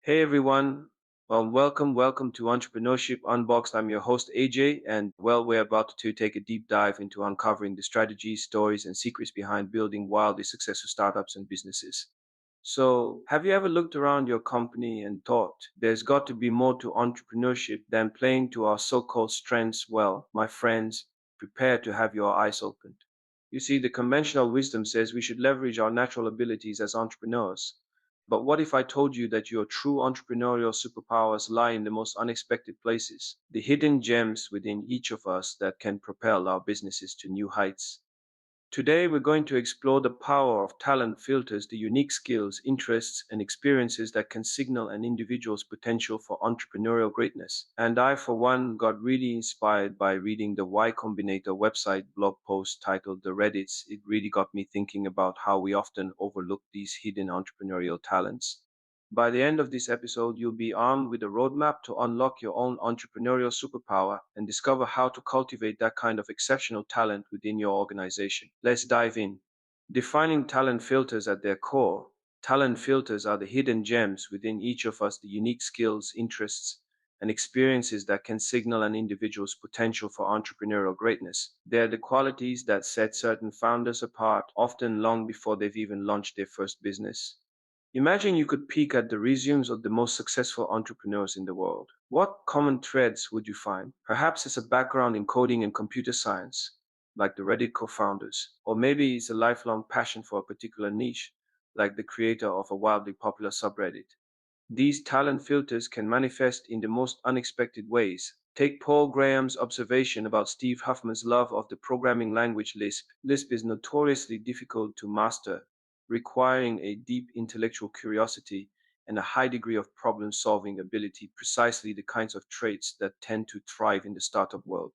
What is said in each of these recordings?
Hey everyone, welcome to Entrepreneurship Unboxed. I'm your host AJ, and we're about to take a deep dive into uncovering the strategies, stories, and secrets behind building wildly successful startups and businesses. So, have you ever looked around your company and thought there's got to be more to entrepreneurship than playing to our so-called strengths? Well, my friends, prepare to have your eyes opened. You see, the conventional wisdom says we should leverage our natural abilities as entrepreneurs. But what if I told you that your true entrepreneurial superpowers lie in the most unexpected places, the hidden gems within each of us that can propel our businesses to new heights? Today, we're going to explore the power of talent filters, the unique skills, interests, and experiences that can signal an individual's potential for entrepreneurial greatness. And I, for one, got really inspired by reading the Y Combinator website blog post titled The Reddits. It really got me thinking about how we often overlook these hidden entrepreneurial talents. By the end of this episode, you'll be armed with a roadmap to unlock your own entrepreneurial superpower and discover how to cultivate that kind of exceptional talent within your organization. Let's dive in. Defining talent filters at their core. Talent filters are the hidden gems within each of us, the unique skills, interests, and experiences that can signal an individual's potential for entrepreneurial greatness. They're the qualities that set certain founders apart, often long before they've even launched their first business. Imagine you could peek at the resumes of the most successful entrepreneurs in the world. What common threads would you find? Perhaps it's a background in coding and computer science, like the Reddit co founders, or maybe it's a lifelong passion for a particular niche, like the creator of a wildly popular subreddit. These talent filters can manifest in the most unexpected ways. Take Paul Graham's observation about Steve Huffman's love of the programming language Lisp. Lisp is notoriously difficult to master, requiring a deep intellectual curiosity and a high degree of problem solving ability, precisely the kinds of traits that tend to thrive in the startup world.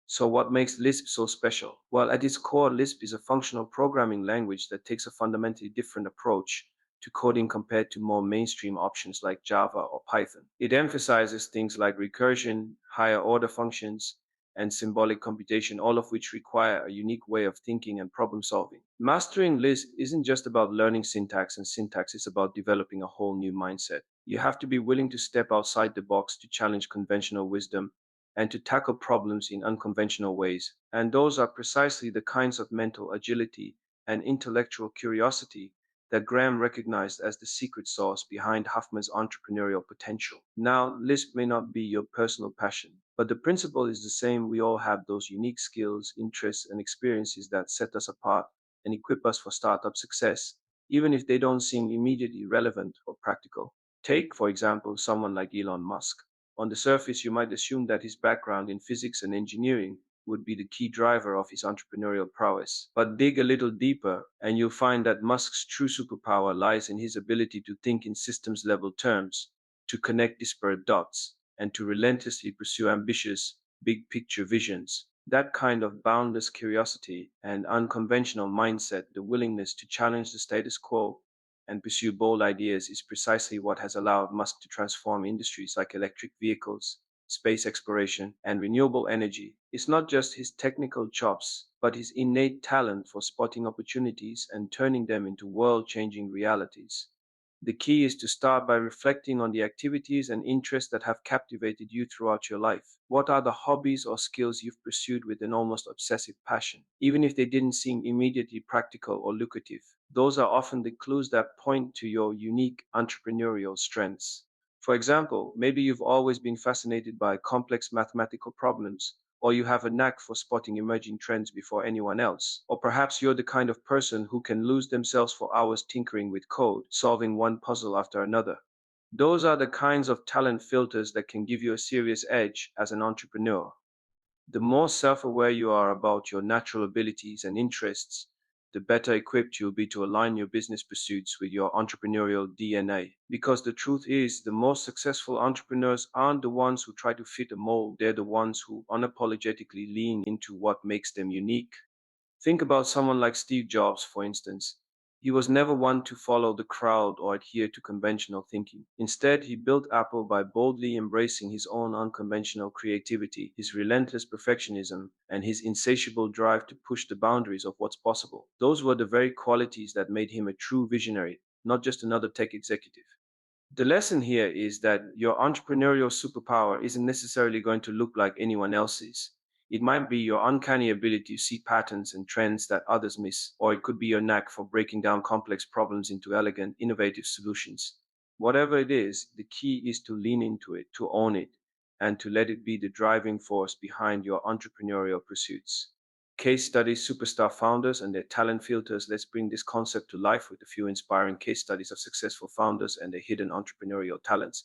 So, what makes Lisp so special? Well, at its core, Lisp is a functional programming language that takes a fundamentally different approach to coding compared to more mainstream options like Java or Python. It emphasizes things like recursion, higher order functions, and symbolic computation, all of which require a unique way of thinking and problem solving. Mastering Lisp isn't just about learning syntax and syntax, it's about developing a whole new mindset. You have to be willing to step outside the box to challenge conventional wisdom and to tackle problems in unconventional ways. And those are precisely the kinds of mental agility and intellectual curiosity that Graham recognized as the secret sauce behind Huffman's entrepreneurial potential. Now, Lisp may not be your personal passion, but the principle is the same. We all have those unique skills, interests, and experiences that set us apart and equip us for startup success, even if they don't seem immediately relevant or practical. Take, for example, someone like Elon Musk. On the surface, you might assume that his background in physics and engineering would be the key driver of his entrepreneurial prowess. But dig a little deeper, and you'll find that Musk's true superpower lies in his ability to think in systems level terms, to connect disparate dots, and to relentlessly pursue ambitious, big picture visions. That kind of boundless curiosity and unconventional mindset, the willingness to challenge the status quo, and pursue bold ideas is precisely what has allowed Musk to transform industries like electric vehicles, space exploration, and renewable energy. It's not just his technical chops, but his innate talent for spotting opportunities and turning them into world changing realities. The key is to start by reflecting on the activities and interests that have captivated you throughout your life. What are the hobbies or skills you've pursued with an almost obsessive passion, even if they didn't seem immediately practical or lucrative? Those are often the clues that point to your unique entrepreneurial strengths. For example, maybe you've always been fascinated by complex mathematical problems, or you have a knack for spotting emerging trends before anyone else. Or perhaps you're the kind of person who can lose themselves for hours tinkering with code, solving one puzzle after another. Those are the kinds of talent filters that can give you a serious edge as an entrepreneur. The more self aware you are about your natural abilities and interests, the better equipped you'll be to align your business pursuits with your entrepreneurial DNA. Because the truth is, the most successful entrepreneurs aren't the ones who try to fit a mold, they're the ones who unapologetically lean into what makes them unique. Think about someone like Steve Jobs, for instance. He was never one to follow the crowd or adhere to conventional thinking. Instead, he built Apple by boldly embracing his own unconventional creativity, his relentless perfectionism, and his insatiable drive to push the boundaries of what's possible. Those were the very qualities that made him a true visionary, not just another tech executive. The lesson here is that your entrepreneurial superpower isn't necessarily going to look like anyone else's. It might be your uncanny ability to see patterns and trends that others miss, or it could be your knack for breaking down complex problems into elegant, innovative solutions. Whatever it is, the key is to lean into it, to own it, and to let it be the driving force behind your entrepreneurial pursuits. Case studies, superstar founders, and their talent filters. Let's bring this concept to life with a few inspiring case studies of successful founders and their hidden entrepreneurial talents.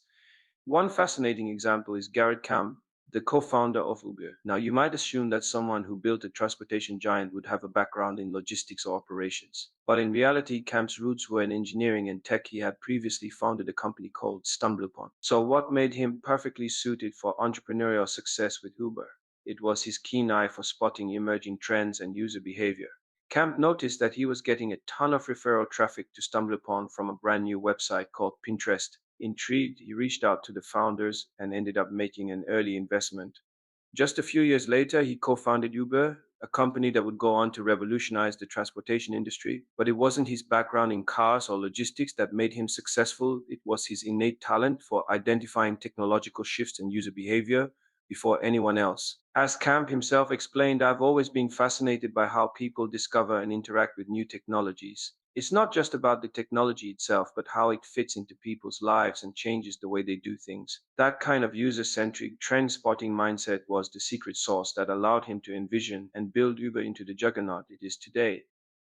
One fascinating example is Garrett, the co-founder of Uber. Now, you might assume that someone who built a transportation giant would have a background in logistics or operations. But in reality, Cam's roots were in engineering and tech. He had previously founded a company called StumbleUpon. So what made him perfectly suited for entrepreneurial success with Uber? It was his keen eye for spotting emerging trends and user behavior. Camp noticed that he was getting a ton of referral traffic to StumbleUpon from a brand new website called Pinterest. Intrigued, he reached out to the founders and ended up making an early investment. Just a few years later, he co founded Uber, a company that would go on to revolutionize the transportation industry. But it wasn't his background in cars or logistics that made him successful, it was his innate talent for identifying technological shifts in user behavior before anyone else. As Camp himself explained, I've always been fascinated by how people discover and interact with new technologies. It's not just about the technology itself, but how it fits into people's lives and changes the way they do things. That kind of user centric, trend spotting mindset was the secret sauce that allowed him to envision and build Uber into the juggernaut it is today.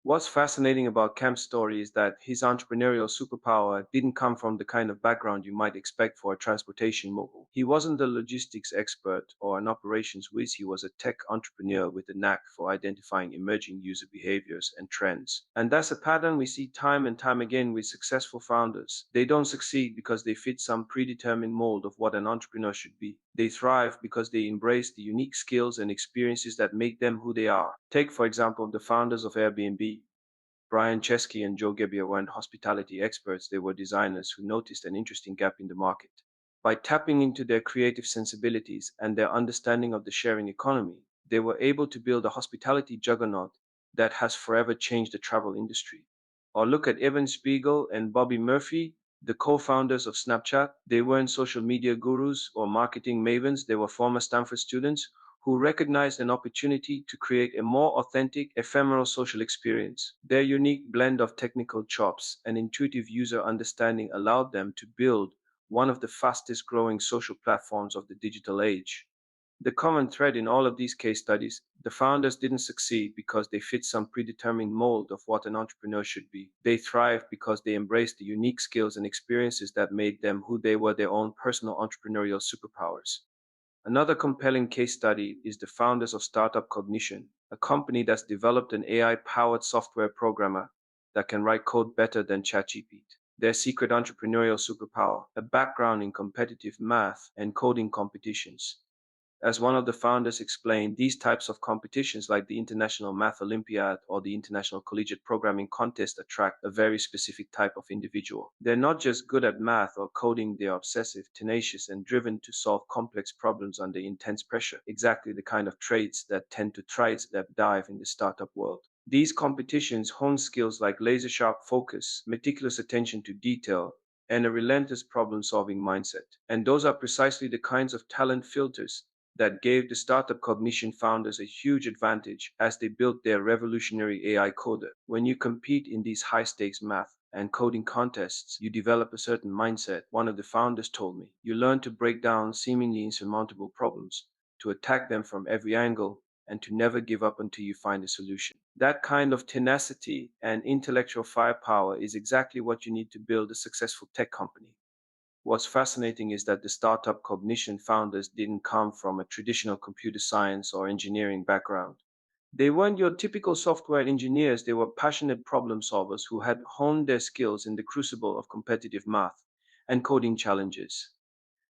What's fascinating about Camp's story is that his entrepreneurial superpower didn't come from the kind of background you might expect for a transportation mogul. He wasn't a logistics expert or an operations whiz, he was a tech entrepreneur with a knack for identifying emerging user behaviors and trends. And that's a pattern we see time and time again with successful founders. They don't succeed because they fit some predetermined mold of what an entrepreneur should be. They thrive because they embrace the unique skills and experiences that make them who they are. Take, for example, the founders of Airbnb. Brian Chesky and Joe Gebbia weren't hospitality experts, they were designers who noticed an interesting gap in the market. By tapping into their creative sensibilities and their understanding of the sharing economy, they were able to build a hospitality juggernaut that has forever changed the travel industry. Or look at Evan Spiegel and Bobby Murphy, the co founders of Snapchat. They weren't social media gurus or marketing mavens, they were former Stanford students who recognized an opportunity to create a more authentic, ephemeral social experience. Their unique blend of technical chops and intuitive user understanding allowed them to build one of the fastest growing social platforms of the digital age. The common thread in all of these case studies, the founders didn't succeed because they fit some predetermined mold of what an entrepreneur should be. They thrived because they embraced the unique skills and experiences that made them who they were, their own personal entrepreneurial superpowers. Another compelling case study is the founders of Startup Cognition, a company that's developed an AI powered software programmer that can write code better than ChatGPT. Their secret entrepreneurial superpower, a background in competitive math and coding competitions. As one of the founders explained, these types of competitions, like the International Math Olympiad or the International Collegiate Programming Contest, attract a very specific type of individual. They're not just good at math or coding, they're obsessive, tenacious, and driven to solve complex problems under intense pressure, exactly the kind of traits that tend to thrive that dive in the startup world. These competitions hone skills like laser sharp focus, meticulous attention to detail, and a relentless problem solving mindset. And those are precisely the kinds of talent filters that gave the Startup Cognition founders a huge advantage as they built their revolutionary AI coder. When you compete in these high stakes math and coding contests, you develop a certain mindset. One of the founders told me, you learn to break down seemingly insurmountable problems, to attack them from every angle, and to never give up until you find a solution. That kind of tenacity and intellectual firepower is exactly what you need to build a successful tech company. What's fascinating is that the startup Cognition founders didn't come from a traditional computer science or engineering background. They weren't your typical software engineers, they were passionate problem solvers who had honed their skills in the crucible of competitive math and coding challenges.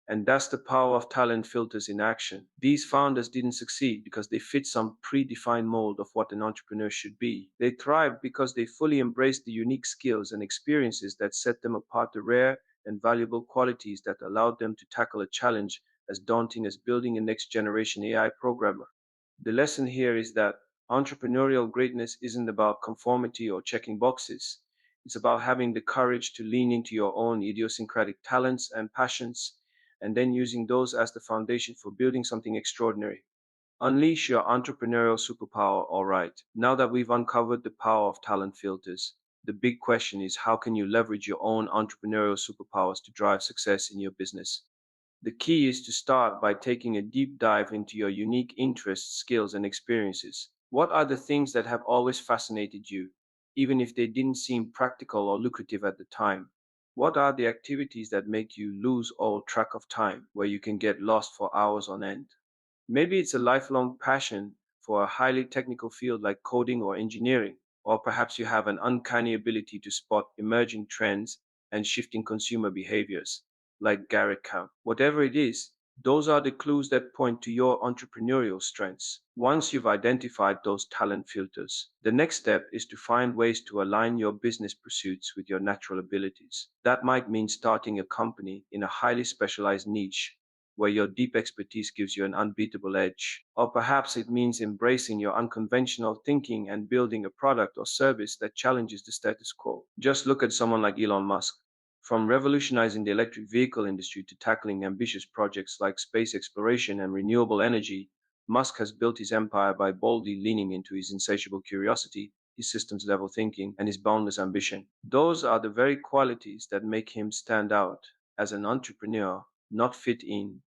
And that's the power of talent filters in action. These founders didn't succeed because they fit some predefined mold of what an entrepreneur should be. They thrived because they fully embraced the unique skills and experiences that set them apart, the rare and valuable qualities that allowed them to tackle a challenge as daunting as building a next generation AI programmer. The lesson here is that entrepreneurial greatness isn't about conformity or checking boxes. It's about having the courage to lean into your own idiosyncratic talents and passions, and then using those as the foundation for building something extraordinary. Unleash your entrepreneurial superpower, all right. Now that we've uncovered the power of talent filters, the big question is how can you leverage your own entrepreneurial superpowers to drive success in your business? The key is to start by taking a deep dive into your unique interests, skills, and experiences. What are the things that have always fascinated you, even if they didn't seem practical or lucrative at the time? What are the activities that make you lose all track of time, where you can get lost for hours on end? Maybe it's a lifelong passion for a highly technical field like coding or engineering, or perhaps you have an uncanny ability to spot emerging trends and shifting consumer behaviors, like Garrett. Whatever it is, those are the clues that point to your entrepreneurial strengths. Once you've identified those talent filters, the next step is to find ways to align your business pursuits with your natural abilities. That might mean starting a company in a highly specialized niche where your deep expertise gives you an unbeatable edge. Or perhaps it means embracing your unconventional thinking and building a product or service that challenges the status quo. Just look at someone like Elon Musk. From revolutionizing the electric vehicle industry to tackling ambitious projects like space exploration and renewable energy, Musk has built his empire by boldly leaning into his insatiable curiosity, his systems level thinking, and his boundless ambition. Those are the very qualities that make him stand out as an entrepreneur, not fit in.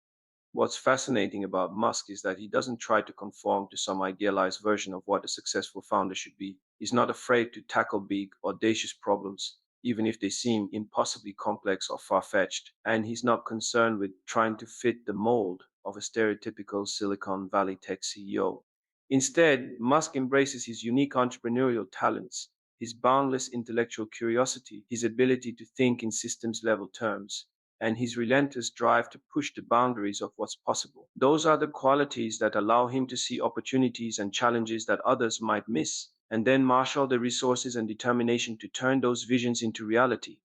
What's fascinating about Musk is that he doesn't try to conform to some idealized version of what a successful founder should be. He's not afraid to tackle big, audacious problems, even if they seem impossibly complex or far fetched. And he's not concerned with trying to fit the mold of a stereotypical Silicon Valley tech CEO. Instead, Musk embraces his unique entrepreneurial talents, his boundless intellectual curiosity, his ability to think in systems level terms, and his relentless drive to push the boundaries of what's possible. Those are the qualities that allow him to see opportunities and challenges that others might miss, and then marshal the resources and determination to turn those visions into reality.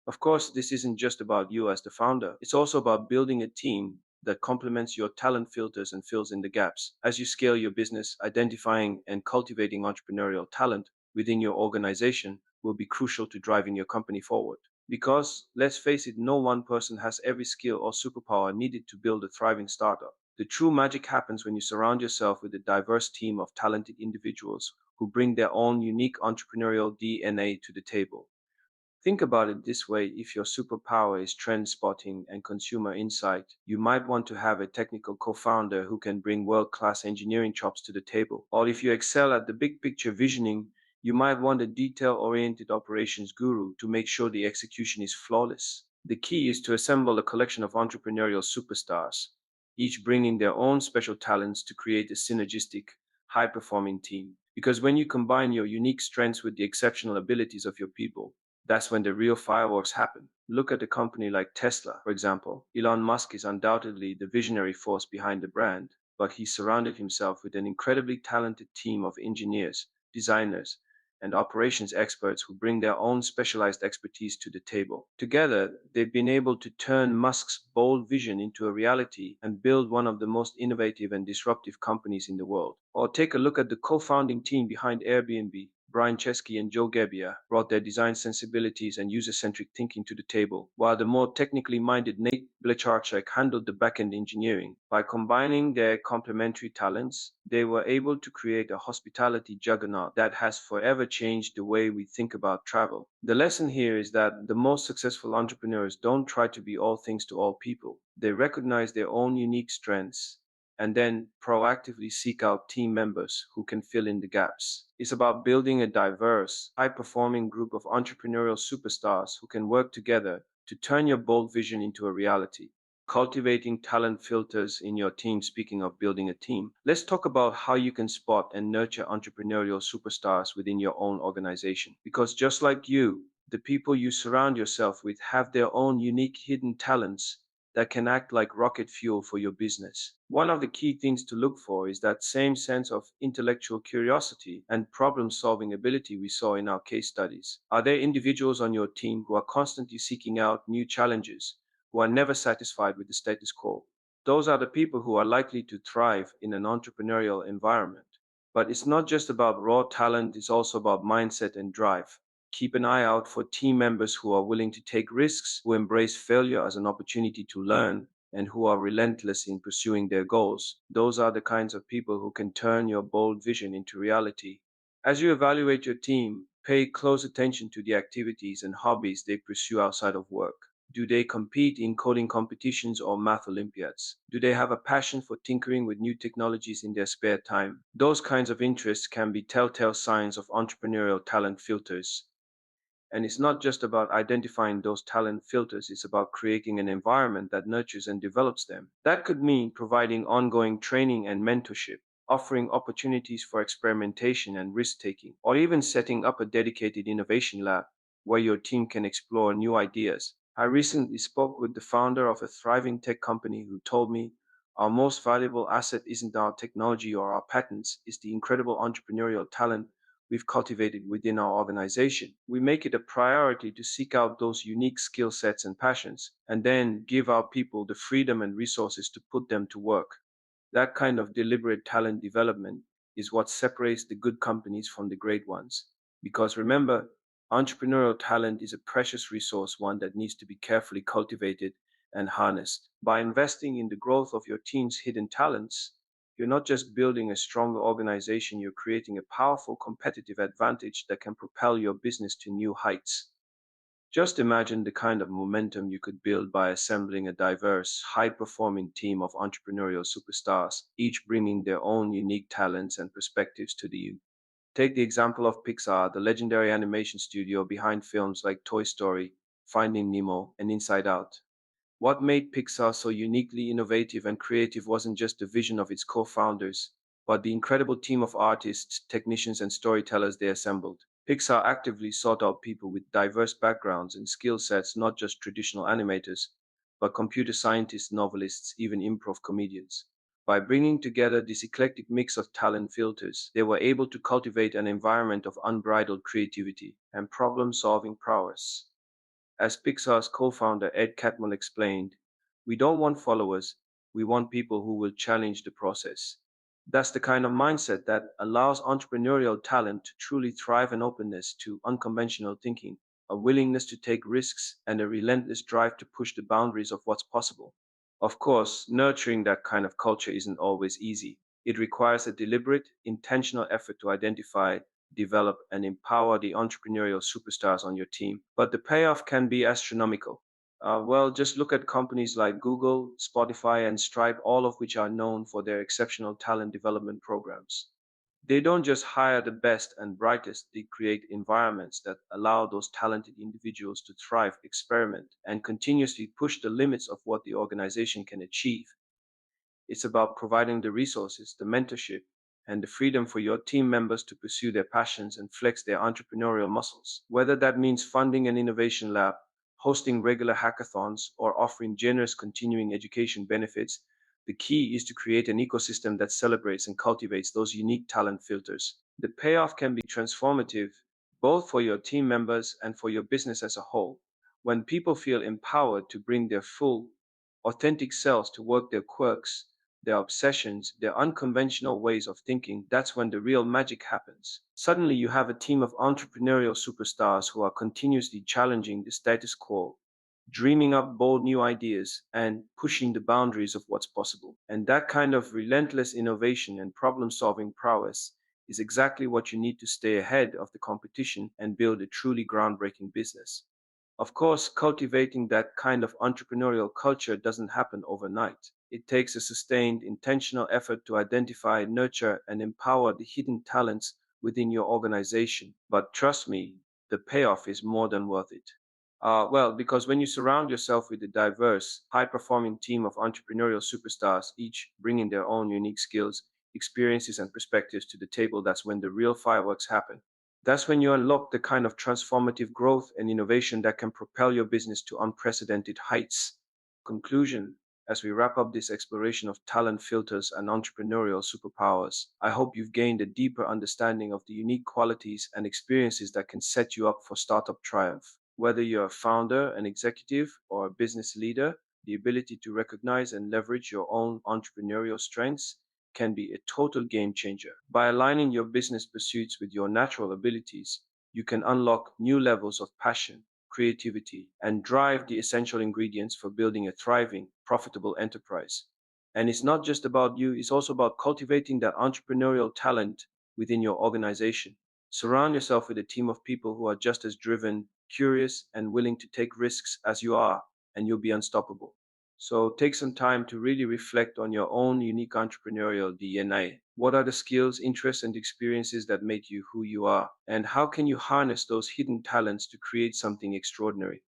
Of course, this isn't just about you as the founder, it's also about building a team that complements your talent filters and fills in the gaps. As you scale your business, identifying and cultivating entrepreneurial talent within your organization will be crucial to driving your company forward. Because, let's face it, no one person has every skill or superpower needed to build a thriving startup. The true magic happens when you surround yourself with a diverse team of talented individuals who bring their own unique entrepreneurial DNA to the table. Think about it this way: if your superpower is trend spotting and consumer insight, you might want to have a technical co founder who can bring world class engineering chops to the table. Or if you excel at the big picture visioning, you might want a detail oriented operations guru to make sure the execution is flawless. The key is to assemble a collection of entrepreneurial superstars, each bringing their own special talents to create a synergistic, high performing team. Because when you combine your unique strengths with the exceptional abilities of your people, that's when the real fireworks happen. Look at a company like Tesla, for example. Elon Musk is undoubtedly the visionary force behind the brand, but he surrounded himself with an incredibly talented team of engineers, designers, and operations experts who bring their own specialized expertise to the table. Together, they've been able to turn Musk's bold vision into a reality and build one of the most innovative and disruptive companies in the world. Or take a look at the co-founding team behind Airbnb. Brian Chesky and Joe Gebbia brought their design sensibilities and user-centric thinking to the table, while the more technically minded Nate Blecharczyk handled the back-end engineering. By combining their complementary talents, they were able to create a hospitality juggernaut that has forever changed the way we think about travel. The lesson here is that the most successful entrepreneurs don't try to be all things to all people. They recognize their own unique strengths and then proactively seek out team members who can fill in the gaps. It's about building a diverse, high performing group of entrepreneurial superstars who can work together to turn your bold vision into a reality. Cultivating talent filters in your team. Speaking of building a team, let's talk about how you can spot and nurture entrepreneurial superstars within your own organization. Because just like you, the people you surround yourself with have their own unique hidden talents that can act like rocket fuel for your business. One of the key things to look for is that same sense of intellectual curiosity and problem solving ability we saw in our case studies. Are there individuals on your team who are constantly seeking out new challenges, who are never satisfied with the status quo? Those are the people who are likely to thrive in an entrepreneurial environment. But it's not just about raw talent, it's also about mindset and drive. Keep an eye out for team members who are willing to take risks, who embrace failure as an opportunity to learn, and who are relentless in pursuing their goals. Those are the kinds of people who can turn your bold vision into reality. As you evaluate your team, pay close attention to the activities and hobbies they pursue outside of work. Do they compete in coding competitions or math Olympiads? Do they have a passion for tinkering with new technologies in their spare time? Those kinds of interests can be telltale signs of entrepreneurial talent filters. And it's not just about identifying those talent filters, it's about creating an environment that nurtures and develops them. That could mean providing ongoing training and mentorship, offering opportunities for experimentation and risk taking, or even setting up a dedicated innovation lab where your team can explore new ideas. I recently spoke with the founder of a thriving tech company who told me our most valuable asset isn't our technology or our patents, it's the incredible entrepreneurial talent we've cultivated within our organization. We make it a priority to seek out those unique skill sets and passions, and then give our people the freedom and resources to put them to work. That kind of deliberate talent development is what separates the good companies from the great ones. Because remember, entrepreneurial talent is a precious resource, one that needs to be carefully cultivated and harnessed. By investing in the growth of your team's hidden talents, you're not just building a stronger organization, you're creating a powerful competitive advantage that can propel your business to new heights. Just imagine the kind of momentum you could build by assembling a diverse, high performing team of entrepreneurial superstars, each bringing their own unique talents and perspectives to the you. Take the example of Pixar, the legendary animation studio behind films like Toy Story, Finding Nemo, and Inside Out. What made Pixar so uniquely innovative and creative wasn't just the vision of its co founders, but the incredible team of artists, technicians, and storytellers they assembled. Pixar actively sought out people with diverse backgrounds and skill sets, not just traditional animators, but computer scientists, novelists, even improv comedians. By bringing together this eclectic mix of talent filters, they were able to cultivate an environment of unbridled creativity and problem solving prowess. As Pixar's co founder Ed Catmull explained, we don't want followers, we want people who will challenge the process. That's the kind of mindset that allows entrepreneurial talent to truly thrive, an openness to unconventional thinking, a willingness to take risks, and a relentless drive to push the boundaries of what's possible. Of course, nurturing that kind of culture isn't always easy. It requires a deliberate, intentional effort to identify, develop, and empower the entrepreneurial superstars on your team. But the payoff can be astronomical. Well, just look at companies like Google, Spotify, and Stripe, all of which are known for their exceptional talent development programs. They don't just hire the best and brightest, they create environments that allow those talented individuals to thrive, experiment, and continuously push the limits of what the organization can achieve. It's about providing the resources, the mentorship, and the freedom for your team members to pursue their passions and flex their entrepreneurial muscles. Whether that means funding an innovation lab, hosting regular hackathons, or offering generous continuing education benefits, the key is to create an ecosystem that celebrates and cultivates those unique talent filters. The payoff can be transformative, both for your team members and for your business as a whole. When people feel empowered to bring their full, authentic selves to work, their quirks, their obsessions, their unconventional ways of thinking, that's when the real magic happens. Suddenly, you have a team of entrepreneurial superstars who are continuously challenging the status quo, dreaming up bold new ideas, and pushing the boundaries of what's possible. And that kind of relentless innovation and problem solving prowess is exactly what you need to stay ahead of the competition and build a truly groundbreaking business. Of course, cultivating that kind of entrepreneurial culture doesn't happen overnight. It takes a sustained, intentional effort to identify, nurture, and empower the hidden talents within your organization. But trust me, the payoff is more than worth it. Well, because when you surround yourself with a diverse, high performing team of entrepreneurial superstars, each bringing their own unique skills, experiences, and perspectives to the table, that's when the real fireworks happen. That's when you unlock the kind of transformative growth and innovation that can propel your business to unprecedented heights. Conclusion: as we wrap up this exploration of talent filters and entrepreneurial superpowers, I hope you've gained a deeper understanding of the unique qualities and experiences that can set you up for startup triumph. Whether you're a founder, an executive, or a business leader, the ability to recognize and leverage your own entrepreneurial strengths can be a total game changer. By aligning your business pursuits with your natural abilities, you can unlock new levels of passion, creativity, and drive, the essential ingredients for building a thriving, profitable enterprise. And it's not just about you, it's also about cultivating that entrepreneurial talent within your organization. Surround yourself with a team of people who are just as driven, curious, and willing to take risks as you are, and you'll be unstoppable. So take some time to really reflect on your own unique entrepreneurial DNA. What are the skills, interests, and experiences that make you who you are? And how can you harness those hidden talents to create something extraordinary?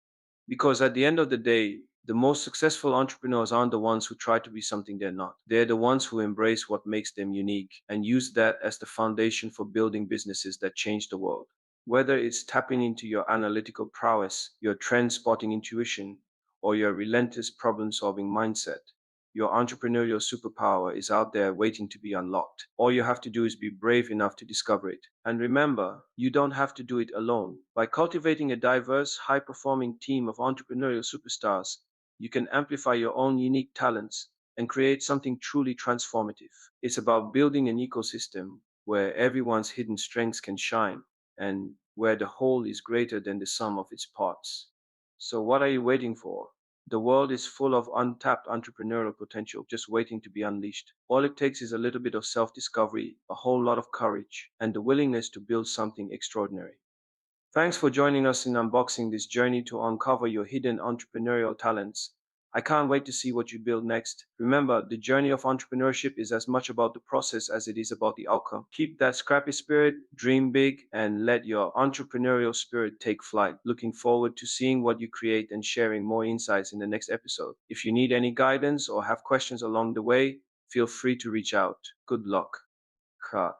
Because at the end of the day, the most successful entrepreneurs aren't the ones who try to be something they're not. They're the ones who embrace what makes them unique and use that as the foundation for building businesses that change the world. Whether it's tapping into your analytical prowess, your trend spotting intuition, or your relentless problem solving mindset, your entrepreneurial superpower is out there waiting to be unlocked. All you have to do is be brave enough to discover it. And remember, you don't have to do it alone. By cultivating a diverse, high performing team of entrepreneurial superstars, you can amplify your own unique talents and create something truly transformative. It's about building an ecosystem where everyone's hidden strengths can shine and where the whole is greater than the sum of its parts. So, what are you waiting for? The world is full of untapped entrepreneurial potential just waiting to be unleashed. All it takes is a little bit of self discovery, a whole lot of courage, and the willingness to build something extraordinary. Thanks for joining us in unboxing this journey to uncover your hidden entrepreneurial talents. I can't wait to see what you build next. Remember, the journey of entrepreneurship is as much about the process as it is about the outcome. Keep that scrappy spirit, dream big, and let your entrepreneurial spirit take flight. Looking forward to seeing what you create and sharing more insights in the next episode. If you need any guidance or have questions along the way, feel free to reach out. Good luck. Ka.